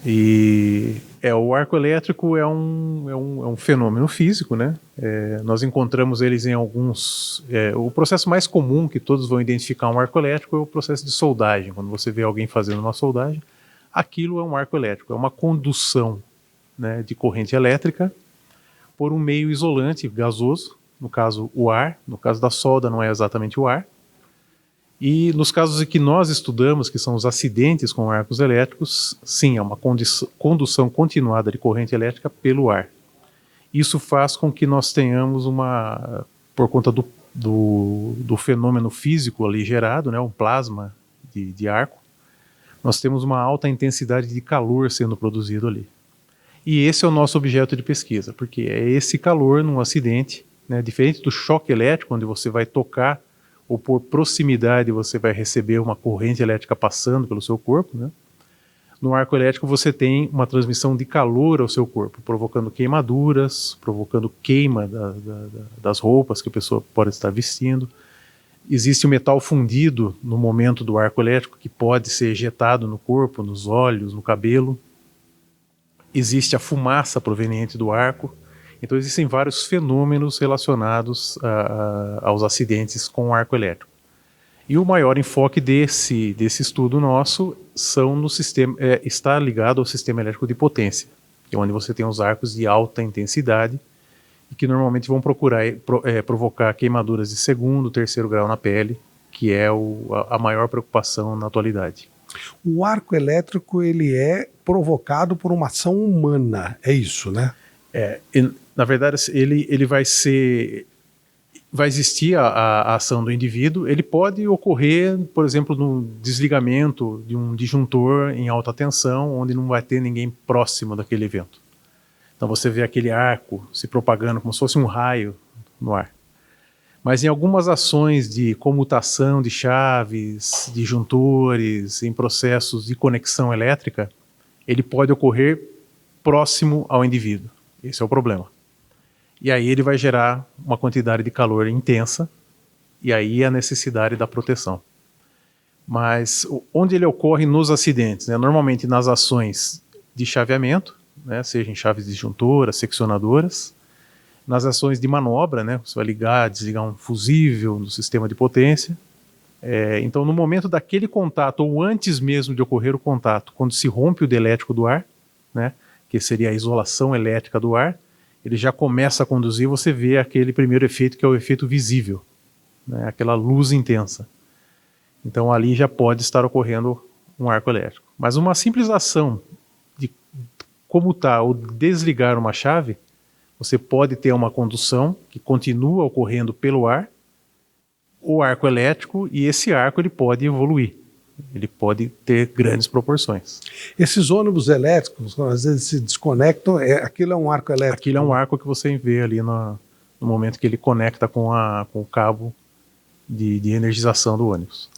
E o arco elétrico é um fenômeno físico, né? Nós encontramos eles em alguns... o processo mais comum que todos vão identificar um arco elétrico é o processo de soldagem. Quando você vê alguém fazendo uma soldagem, aquilo é um arco elétrico, é uma condução, né, de corrente elétrica por um meio isolante gasoso, no caso o ar. No caso da solda não é exatamente o ar. E nos casos em que nós estudamos, que são os acidentes com arcos elétricos, sim, é uma condução continuada de corrente elétrica pelo ar. Isso faz com que nós tenhamos por conta do fenômeno físico ali gerado, né, um plasma de arco, nós temos uma alta intensidade de calor sendo produzido ali. E esse é o nosso objeto de pesquisa, porque é esse calor num acidente, né, diferente do choque elétrico, onde você vai tocar ou por proximidade você vai receber uma corrente elétrica passando pelo seu corpo, né? No arco elétrico você tem uma transmissão de calor ao seu corpo, provocando queimaduras, provocando queima das roupas que a pessoa pode estar vestindo. Existe o metal fundido no momento do arco elétrico que pode ser ejetado no corpo, nos olhos, no cabelo. Existe a fumaça proveniente do arco. Então existem vários fenômenos relacionados aos acidentes com o arco elétrico. E o maior enfoque desse estudo nosso está ligado ao sistema elétrico de potência, que é onde você tem os arcos de alta intensidade e que normalmente vão provocar queimaduras de segundo, terceiro grau na pele, que é a maior preocupação na atualidade. O arco elétrico ele é provocado por uma ação humana, é isso, né? Na verdade, ele vai existir a ação do indivíduo. Ele pode ocorrer, por exemplo, no desligamento de um disjuntor em alta tensão, onde não vai ter ninguém próximo daquele evento. Então você vê aquele arco se propagando como se fosse um raio no ar. Mas em algumas ações de comutação de chaves, disjuntores, em processos de conexão elétrica, ele pode ocorrer próximo ao indivíduo. Esse é o problema. E aí ele vai gerar uma quantidade de calor intensa, e aí a necessidade da proteção. Mas onde ele ocorre nos acidentes, né? Normalmente nas ações de chaveamento, né? Seja em chaves disjuntoras, seccionadoras, nas ações de manobra, né? Você vai ligar, desligar um fusível no sistema de potência. Então no momento daquele contato, ou antes mesmo de ocorrer o contato, quando se rompe o dielétrico do ar, né? Que seria a isolação elétrica do ar, ele já começa a conduzir, você vê aquele primeiro efeito que é o efeito visível, né, aquela luz intensa. Então ali já pode estar ocorrendo um arco elétrico. Mas uma simples ação de comutar ou desligar uma chave, você pode ter uma condução que continua ocorrendo pelo ar, o arco elétrico, e esse arco ele pode evoluir. Ele pode ter grandes proporções. Esses ônibus elétricos, às vezes se desconectam, aquilo é um arco elétrico? Aquilo é um arco que você vê ali no momento que ele conecta com o cabo de energização do ônibus.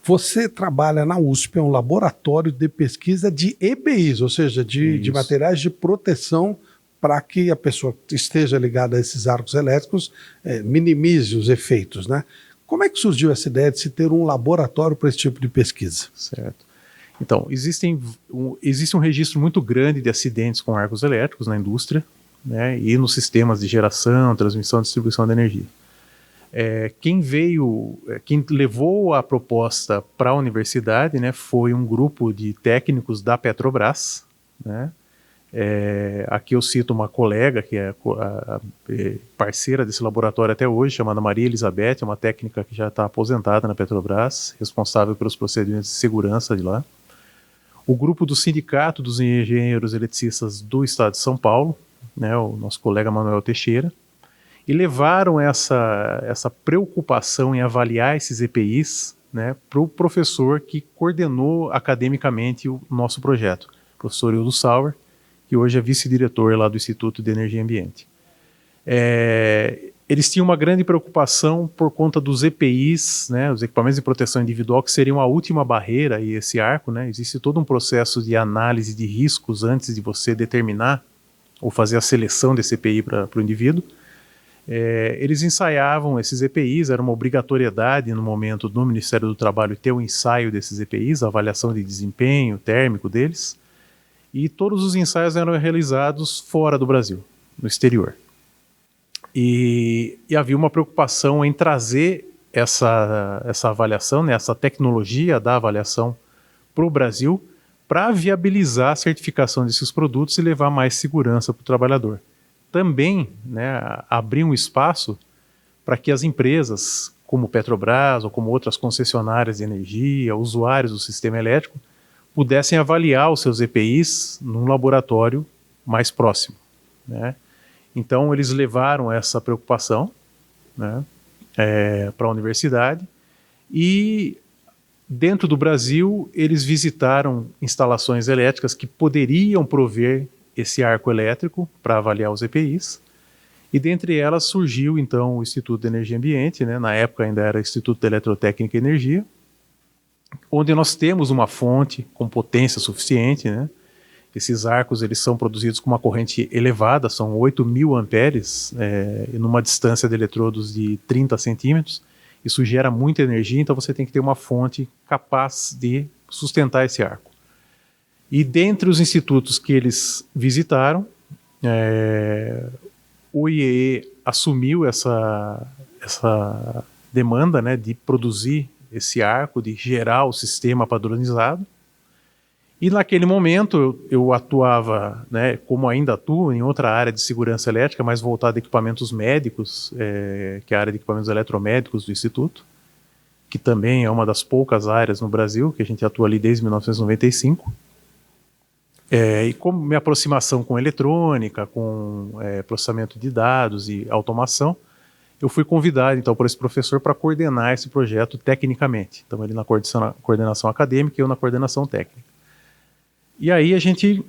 Você trabalha na USP, é um laboratório de pesquisa de EPIs, ou seja, de materiais de proteção para que a pessoa que esteja ligada a esses arcos elétricos minimize os efeitos, né? Como é que surgiu essa ideia de se ter um laboratório para esse tipo de pesquisa? Certo. Então, existe um registro muito grande de acidentes com arcos elétricos na indústria, né, e nos sistemas de geração, transmissão e distribuição de energia. Quem levou a proposta para a universidade, né, foi um grupo de técnicos da Petrobras, né. Aqui eu cito uma colega que é parceira desse laboratório até hoje, chamada Maria Elizabeth, é uma técnica que já está aposentada na Petrobras, responsável pelos procedimentos de segurança de lá. O grupo do Sindicato dos Engenheiros Eletricistas do Estado de São Paulo, né, o nosso colega Manuel Teixeira, e levaram essa preocupação em avaliar esses EPIs, né, para o professor que coordenou academicamente o nosso projeto, o professor Hildo Sauer, que hoje é vice-diretor lá do Instituto de Energia e Ambiente. Eles tinham uma grande preocupação por conta dos EPIs, né, os equipamentos de proteção individual, que seriam a última barreira e esse arco, né, existe todo um processo de análise de riscos antes de você determinar ou fazer a seleção desse EPI para o indivíduo. Eles ensaiavam esses EPIs, era uma obrigatoriedade no momento do Ministério do Trabalho ter o ensaio desses EPIs, a avaliação de desempenho térmico deles. E todos os ensaios eram realizados fora do Brasil, no exterior. E havia uma preocupação em trazer essa avaliação, né, essa tecnologia da avaliação para o Brasil, para viabilizar a certificação desses produtos e levar mais segurança para o trabalhador. Também, né, abrir um espaço para que as empresas, como Petrobras ou como outras concessionárias de energia, usuários do sistema elétrico, pudessem avaliar os seus EPIs num laboratório mais próximo, né? Então, eles levaram essa preocupação, né, para a universidade, e dentro do Brasil, eles visitaram instalações elétricas que poderiam prover esse arco elétrico para avaliar os EPIs, e dentre elas surgiu, então, o Instituto de Energia e Ambiente, né, na época ainda era Instituto de Eletrotécnica e Energia, onde nós temos uma fonte com potência suficiente, né? Esses arcos eles são produzidos com uma corrente elevada, são 8.000 amperes, e numa distância de eletrodos de 30 centímetros. Isso gera muita energia, então você tem que ter uma fonte capaz de sustentar esse arco. E dentre os institutos que eles visitaram, o IEE assumiu essa demanda, né, de produzir esse arco, de gerar o sistema padronizado. E naquele momento eu atuava, né, como ainda atuo, em outra área de segurança elétrica, mais voltada a equipamentos médicos, que é a área de equipamentos eletromédicos do Instituto, que também é uma das poucas áreas no Brasil, que a gente atua ali desde 1995. E como minha aproximação com eletrônica, com processamento de dados e automação, eu fui convidado, então, por esse professor para coordenar esse projeto tecnicamente. Então, ele na coordenação acadêmica e eu na coordenação técnica. E aí a gente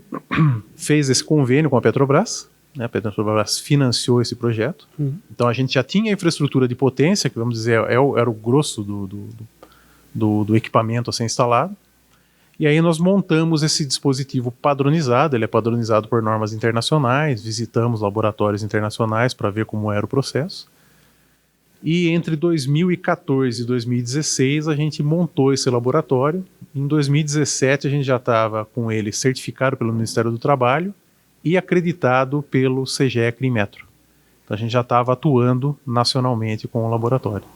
fez esse convênio com a Petrobras, né? A Petrobras financiou esse projeto. Então, a gente já tinha a infraestrutura de potência, que vamos dizer, era o grosso do equipamento a ser instalado. E aí nós montamos esse dispositivo padronizado, ele é padronizado por normas internacionais, visitamos laboratórios internacionais para ver como era o processo. E entre 2014 e 2016 a gente montou esse laboratório. Em 2017 a gente já estava com ele certificado pelo Ministério do Trabalho e acreditado pelo CGE CRIMetro. Então a gente já estava atuando nacionalmente com o laboratório.